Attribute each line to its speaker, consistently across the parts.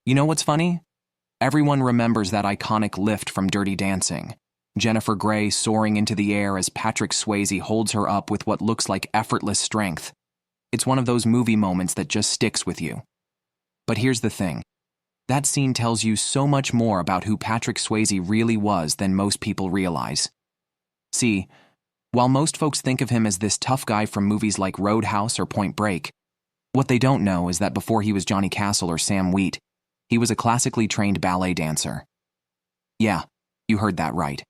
Speaker 1: You know what's funny? Everyone remembers that iconic lift from Dirty Dancing. Jennifer Grey soaring into the air as Patrick Swayze holds her up with what looks like effortless strength. It's one of those movie moments that just sticks with you. But here's the thing. That scene tells you so much more about who Patrick Swayze really was than most people realize. See, while most folks think of him as this tough guy from movies like Roadhouse or Point Break, what they don't know is that before he was Johnny Castle or Sam Wheat, he was a classically trained ballet dancer. Yeah, you heard that right.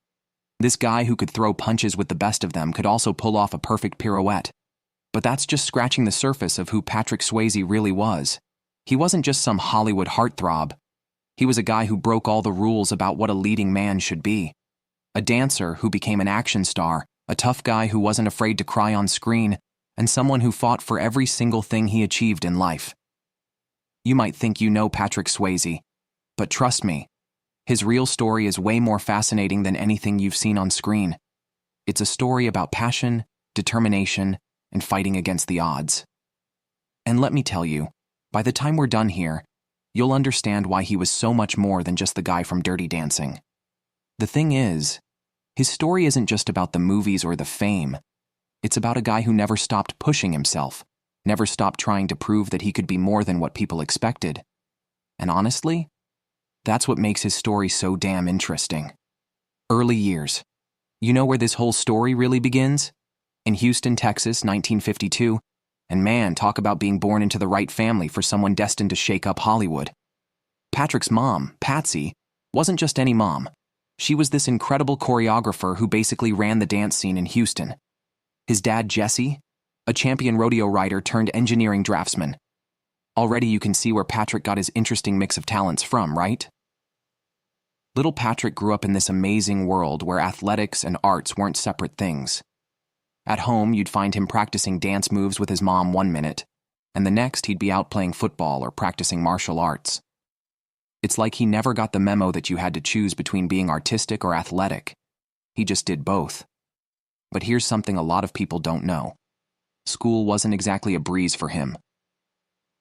Speaker 1: This guy who could throw punches with the best of them could also pull off a perfect pirouette. But that's just scratching the surface of who Patrick Swayze really was. He wasn't just some Hollywood heartthrob. He was a guy who broke all the rules about what a leading man should be. A dancer who became an action star, a tough guy who wasn't afraid to cry on screen, and someone who fought for every single thing he achieved in life. You might think you know Patrick Swayze, but trust me, his real story is way more fascinating than anything you've seen on screen. It's a story about passion, determination, and fighting against the odds. And let me tell you, by the time we're done here, you'll understand why he was so much more than just the guy from Dirty Dancing. The thing is, his story isn't just about the movies or the fame. It's about a guy who never stopped pushing himself, never stopped trying to prove that he could be more than what people expected. And honestly, that's what makes his story so damn interesting. Early years. You know where this whole story really begins? In Houston, Texas, 1952. And man, talk about being born into the right family for someone destined to shake up Hollywood. Patrick's mom, Patsy, wasn't just any mom. She was this incredible choreographer who basically ran the dance scene in Houston. His dad, Jesse, a champion rodeo rider turned engineering draftsman. Already you can see where Patrick got his interesting mix of talents from, right? Little Patrick grew up in this amazing world where athletics and arts weren't separate things. At home, you'd find him practicing dance moves with his mom one minute, and the next he'd be out playing football or practicing martial arts. It's like he never got the memo that you had to choose between being artistic or athletic. He just did both. But here's something a lot of people don't know. School wasn't exactly a breeze for him.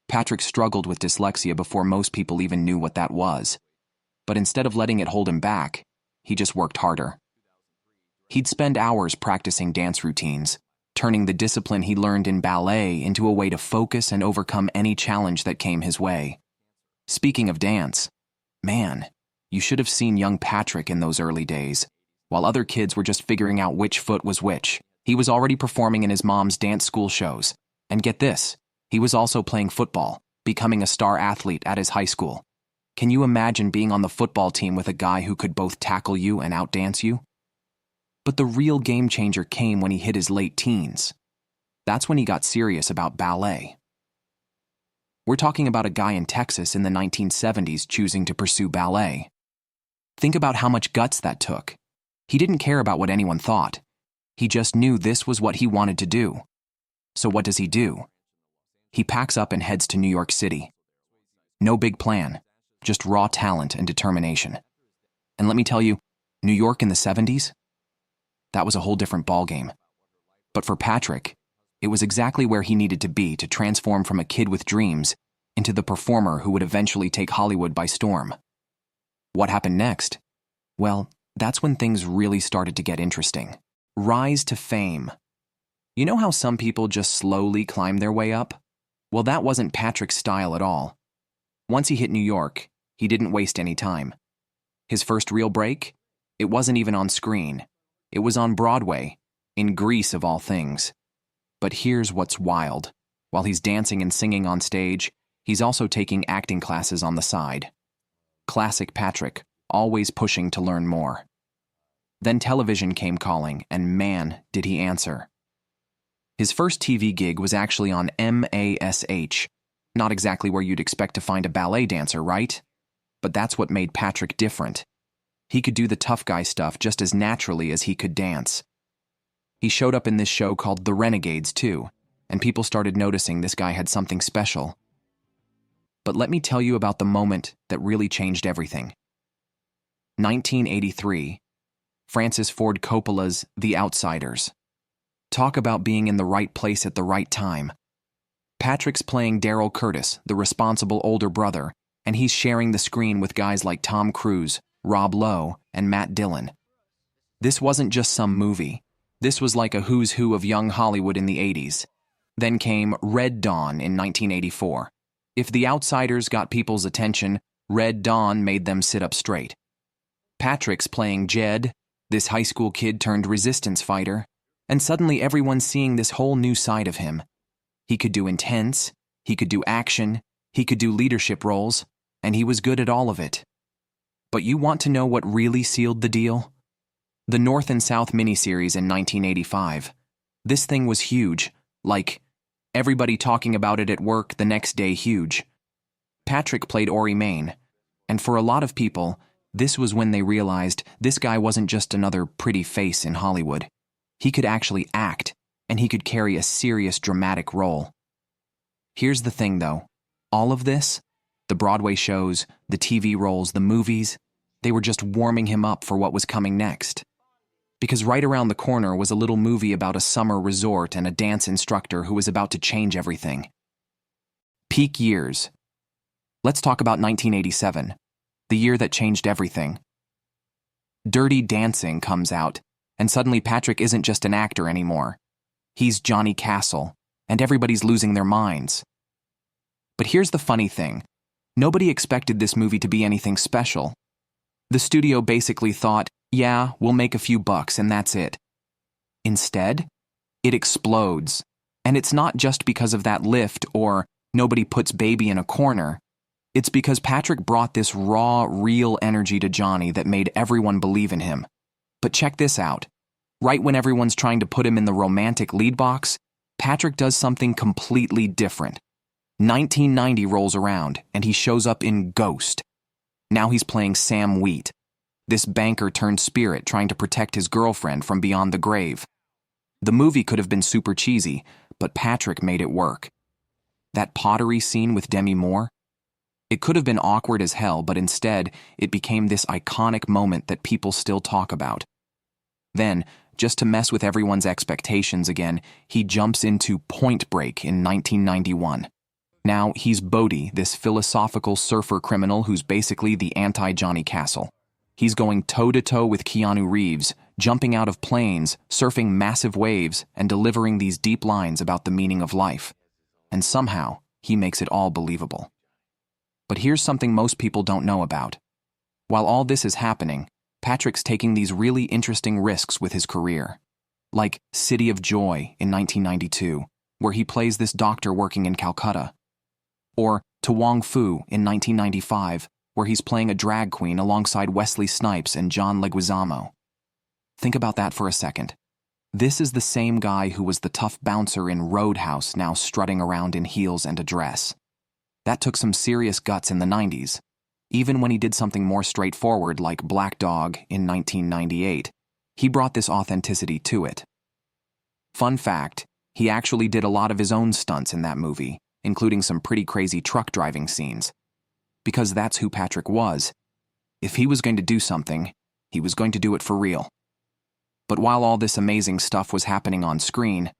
Speaker 1: Patrick struggled with dyslexia before most people even knew what that was. But instead of letting it hold him back, he just worked harder. He'd spend hours practicing dance routines, turning the discipline he learned in ballet into a way to focus and overcome any challenge that came his way. Speaking of dance, man, you should have seen young Patrick in those early days. While other kids were just figuring out which foot was which, he was already performing in his mom's dance school shows. And get this, he was also playing football, becoming a star athlete at his high school. Can you imagine being on the football team with a guy who could both tackle you and outdance you? But the real game changer came when he hit his late teens. That's when he got serious about ballet. We're talking about a guy in Texas in the 1970s choosing to pursue ballet. Think about how much guts that took. He didn't care about what anyone thought. He just knew this was what he wanted to do. So what does he do? He packs up and heads to New York City. No big plan, just raw talent and determination. And let me tell you, New York in the 70s? That was a whole different ballgame. But for Patrick, it was exactly where he needed to be to transform from a kid with dreams into the performer who would eventually take Hollywood by storm. What happened next? Well, that's when things really started to get interesting. Rise to fame. You know how some people just slowly climb their way up? Well, that wasn't Patrick's style at all. Once he hit New York, he didn't waste any time. His first real break? It wasn't even on screen. It was on Broadway, in Greece of all things. But here's what's wild. While he's dancing and singing on stage, he's also taking acting classes on the side. Classic Patrick, always pushing to learn more. Then television came calling, and man, did he answer. His first TV gig was actually on MASH. Not exactly where you'd expect to find a ballet dancer, right? But that's what made Patrick different. He could do the tough guy stuff just as naturally as he could dance. He showed up in this show called The Renegades, too, and people started noticing this guy had something special. But let me tell you about the moment that really changed everything. 1983, Francis Ford Coppola's The Outsiders. Talk about being in the right place at the right time. Patrick's playing Daryl Curtis, the responsible older brother, and he's sharing the screen with guys like Tom Cruise, Rob Lowe, and Matt Dillon. This wasn't just some movie. This was like a who's who of young Hollywood in the 80s. Then came Red Dawn in 1984. If The Outsiders got people's attention, Red Dawn made them sit up straight. Patrick's playing Jed, this high school kid turned resistance fighter, and suddenly everyone's seeing this whole new side of him. He could do intense, he could do action, he could do leadership roles, and he was good at all of it. But you want to know what really sealed the deal? The North and South miniseries in 1985. This thing was huge, like everybody talking about it at work the next day huge. Patrick played Ori Main, and for a lot of people, this was when they realized this guy wasn't just another pretty face in Hollywood. He could actually act, and he could carry a serious dramatic role. Here's the thing though, all of this, the Broadway shows, the TV roles, the movies, they were just warming him up for what was coming next. Because right around the corner was a little movie about a summer resort and a dance instructor who was about to change everything. Peak years. Let's talk about 1987, the year that changed everything. Dirty Dancing comes out, and suddenly Patrick isn't just an actor anymore. He's Johnny Castle, and everybody's losing their minds. But here's the funny thing. Nobody expected this movie to be anything special. The studio basically thought, yeah, we'll make a few bucks and that's it. Instead, it explodes. And it's not just because of that lift or nobody puts baby in a corner. It's because Patrick brought this raw, real energy to Johnny that made everyone believe in him. But check this out. Right when everyone's trying to put him in the romantic lead box, Patrick does something completely different. 1990 rolls around and he shows up in Ghost. Now he's playing Sam Wheat, this banker turned spirit trying to protect his girlfriend from beyond the grave. The movie could have been super cheesy, but Patrick made it work. That pottery scene with Demi Moore? It could have been awkward as hell, but instead, it became this iconic moment that people still talk about. Then, just to mess with everyone's expectations again, he jumps into Point Break in 1991. Now, he's Bodhi, this philosophical surfer criminal who's basically the anti-Johnny Castle. He's going toe-to-toe with Keanu Reeves, jumping out of planes, surfing massive waves, and delivering these deep lines about the meaning of life. And somehow, he makes it all believable. But here's something most people don't know about. While all this is happening, Patrick's taking these really interesting risks with his career. Like City of Joy in 1992, where he plays this doctor working in Calcutta. Or To Wong Fu in 1995, where he's playing a drag queen alongside Wesley Snipes and John Leguizamo. Think about that for a second. This is the same guy who was the tough bouncer in Roadhouse now strutting around in heels and a dress. That took some serious guts in the 90s, even when he did something more straightforward like Black Dog in 1998. He brought this authenticity to it. Fun fact, he actually did a lot of his own stunts in that movie, including some pretty crazy truck driving scenes. Because that's who Patrick was. If he was going to do something, he was going to do it for real. But while all this amazing stuff was happening on screen,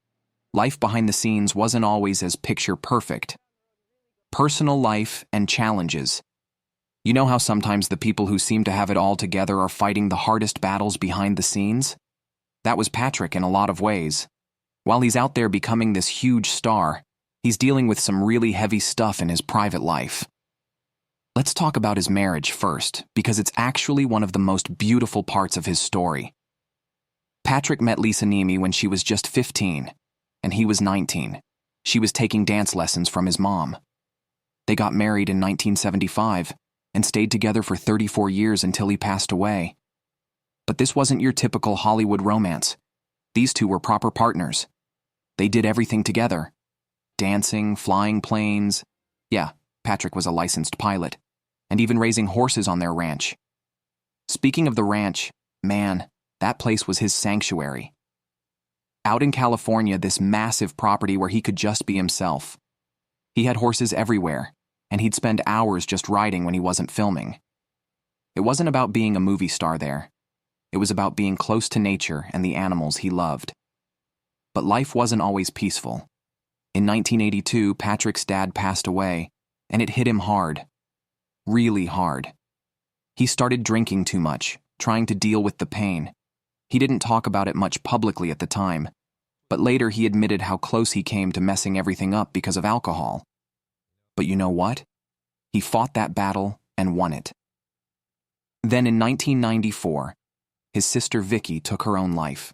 Speaker 1: life behind the scenes wasn't always as picture perfect. Personal life and challenges. You know how sometimes the people who seem to have it all together are fighting the hardest battles behind the scenes? That was Patrick in a lot of ways. While he's out there becoming this huge star, he's dealing with some really heavy stuff in his private life. Let's talk about his marriage first, because it's actually one of the most beautiful parts of his story. Patrick met Lisa Nemi when she was just 15, and he was 19. She was taking dance lessons from his mom. They got married in 1975 and stayed together for 34 years until he passed away. But this wasn't your typical Hollywood romance. These two were proper partners. They did everything together. Dancing, flying planes. Yeah, Patrick was a licensed pilot. And even raising horses on their ranch. Speaking of the ranch, man, that place was his sanctuary. Out in California, this massive property where he could just be himself. He had horses everywhere, and he'd spend hours just riding when he wasn't filming. It wasn't about being a movie star there. It was about being close to nature and the animals he loved. But life wasn't always peaceful. In 1982, Patrick's dad passed away, and it hit him hard. really hard. He started drinking too much, trying to deal with the pain. He didn't talk about it much publicly at the time, but later he admitted how close he came to messing everything up because of alcohol. But you know what? He fought that battle and won it. Then in 1994, his sister Vicky took her own life.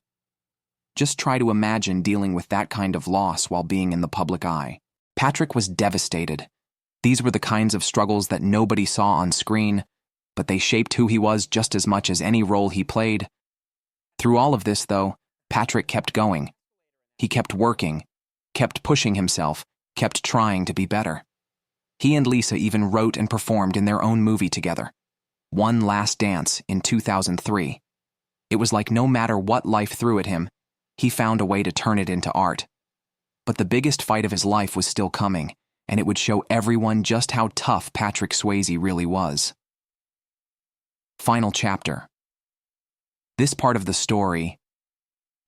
Speaker 1: Just try to imagine dealing with that kind of loss while being in the public eye. Patrick was devastated. These were the kinds of struggles that nobody saw on screen, but they shaped who he was just as much as any role he played. Through all of this, though, Patrick kept going. He kept working, kept pushing himself, kept trying to be better. He and Lisa even wrote and performed in their own movie together, One Last Dance, in 2003. It was like no matter what life threw at him, he found a way to turn it into art. But the biggest fight of his life was still coming, and it would show everyone just how tough Patrick Swayze really was. Final chapter. This part of the story,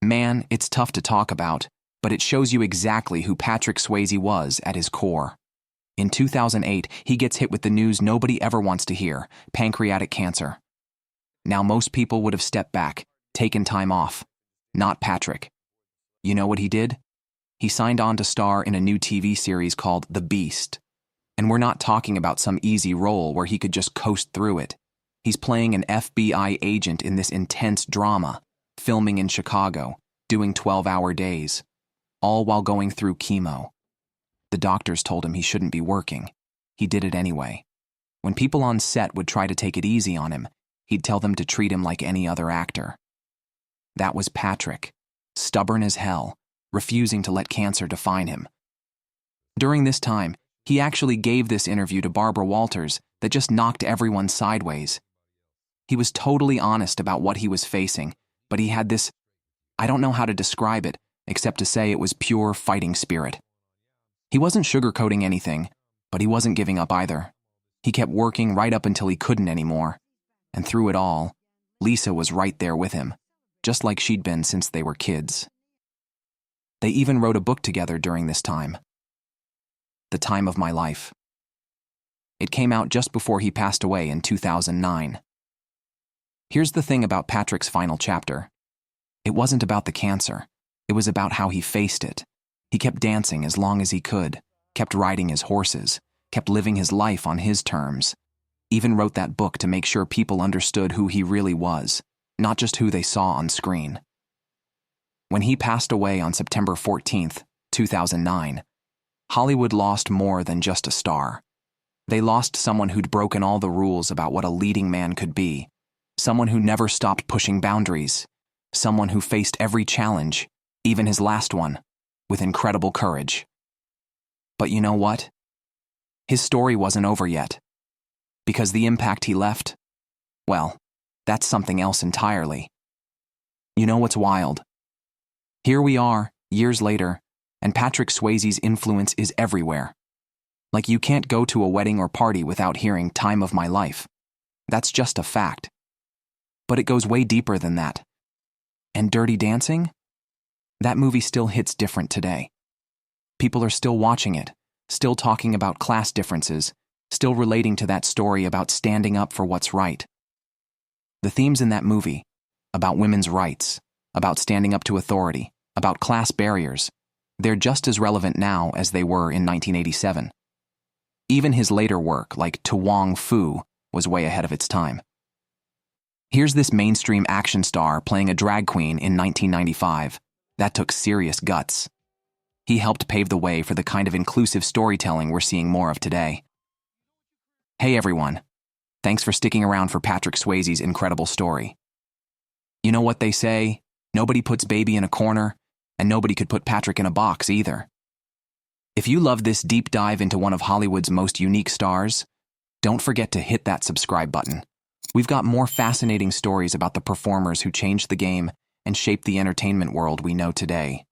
Speaker 1: man, it's tough to talk about, but it shows you exactly who Patrick Swayze was at his core. In 2008, he gets hit with the news nobody ever wants to hear, pancreatic cancer. Now most people would have stepped back, taken time off. Not Patrick. You know what he did? He signed on to star in a new TV series called The Beast. And we're not talking about some easy role where he could just coast through it. He's playing an FBI agent in this intense drama, filming in Chicago, doing 12-hour days, all while going through chemo. The doctors told him he shouldn't be working. He did it anyway. When people on set would try to take it easy on him, he'd tell them to treat him like any other actor. That was Patrick, stubborn as hell, refusing to let cancer define him. During this time, he actually gave this interview to Barbara Walters that just knocked everyone sideways. He was totally honest about what he was facing, but he had this, I don't know how to describe it, except to say it was pure fighting spirit. He wasn't sugarcoating anything, but he wasn't giving up either. He kept working right up until he couldn't anymore. And through it all, Lisa was right there with him, just like she'd been since they were kids. They even wrote a book together during this time, The Time of My Life. It came out just before he passed away in 2009. Here's the thing about Patrick's final chapter. It wasn't about the cancer. It was about how he faced it. He kept dancing as long as he could, kept riding his horses, kept living his life on his terms. Even wrote that book to make sure people understood who he really was, not just who they saw on screen. When he passed away on September 14th, 2009, Hollywood lost more than just a star. They lost someone who'd broken all the rules about what a leading man could be, someone who never stopped pushing boundaries, someone who faced every challenge, even his last one, with incredible courage. But you know what? His story wasn't over yet. Because the impact he left, well, that's something else entirely. You know what's wild? Here we are, years later, and Patrick Swayze's influence is everywhere. Like you can't go to a wedding or party without hearing Time of My Life. That's just a fact. But it goes way deeper than that. And Dirty Dancing? That movie still hits different today. People are still watching it, still talking about class differences, still relating to that story about standing up for what's right. The themes in that movie, about women's rights, about standing up to authority, about class barriers, they're just as relevant now as they were in 1987. Even his later work, like To Wong Fu, was way ahead of its time. Here's this mainstream action star playing a drag queen in 1995. That took serious guts. He helped pave the way for the kind of inclusive storytelling we're seeing more of today. Hey everyone, thanks for sticking around for Patrick Swayze's incredible story. You know what they say, nobody puts baby in a corner, and nobody could put Patrick in a box either. If you love this deep dive into one of Hollywood's most unique stars, don't forget to hit that subscribe button. We've got more fascinating stories about the performers who changed the game and shaped the entertainment world we know today.